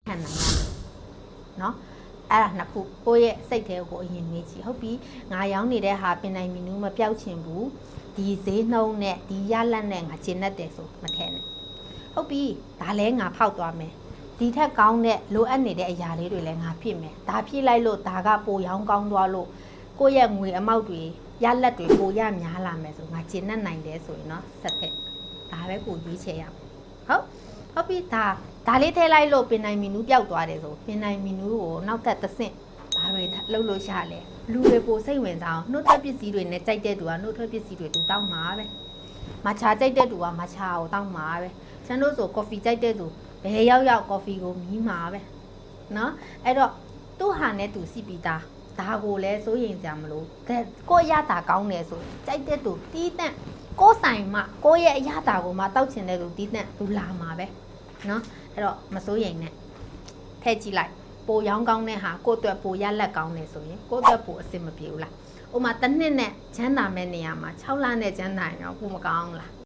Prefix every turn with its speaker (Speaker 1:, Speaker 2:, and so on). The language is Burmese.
Speaker 1: ခံနိုင်ရမယ်နော်အဲ့ဒါနှစ်ခုကိုယ့်ရဲ့စိတ်ထဲကိုအရင်မေးကြည့်ဟုတ်ပြီငါရောင်းနေတဲ့ဟာပင်နိုင်မီနူးမပြောက်ချင်ဘူးဒီဈေးနှုန်းနဲ့ဒီရလက်နဲ့ငါကျင်တတ်တယ်ဆိုမထဲနဲ့ဟုတ်ပြီဒါလဲငါဖောက်သွားမယ်ဒီထက်ကောင်းတဲ့လိုအပ်နေတဲ့အရာလေးတွေလည်းငါဖြစ်မယ်ဒါဖြစ်လိုက်လို့ဒါကပိုရောင်းကောင်းသွားလို့ကိုယ့်ရဲ့ငွေအမောက်တွေရလက်တွေပိုရများလာမယ်ဆိုငါကျင်တတ်နိုင်တယ်ဆိုရင်เนาะဆက်ထက်ဒါပဲကိုရွေးချယ်ရမယ်ဟုတ်ပြီဒါလေးထည့်လိုက်လို့ပင်နိုင်မီနူးပျောက်သွားတယ်ဆိုပင်နိုင်မီနူးကိုနောက်ထပ်တစ်ဆင့်ဘာတွေလှုပ်လို့ရလဲလူတွေပိုစိတ်ဝင်စားအောင်နှုတ်ထွက်ပစ္စည်းတွေနဲ့ကြိုက်တဲ့သူကနှုတ်ထွက်ပစ္စည်းတွေသူတောင်းမှာပဲမချာကြိုက်တဲ့သူကမချာကိုတောင်းမှာပဲကျန်တို့ဆိုကော်ဖီကြိုက်တဲ့သူဘယ်ရောက်ကော်ဖီကိုမီးမှာပဲเนาะအဲ့တော့သူ့ဟာနဲ့သူစီပီတာဒါကိုလည်းစိုးရင်ကြမလို့ကိုရတာကောင်းတယ်ဆိုကြိုက်တဲ့သူတီးတန့်ကိုဆိုင်မှကိုရဲ့အရတာကိုမှတောက်ချင်တဲ့သူတီးတန့်သူလာမှာပဲเนาะအဲ့တော့မစိုးရင်နဲ့ထည့်ကြည့်လိုက်ပိုရောင်းကောင်းတဲ့ဟာကိုအတွက်ပိုရလက်ကောင်းတယ်ဆိုရင်ကိုအတွက်ပိုအဆင်မပြေဘူးလားဥမာတစ်နှစ်နဲ့ချမ်းသာမဲ့နေရာမှာ6လနဲ့ချမ်းသာရင်တော့ပိုမကောင်းလား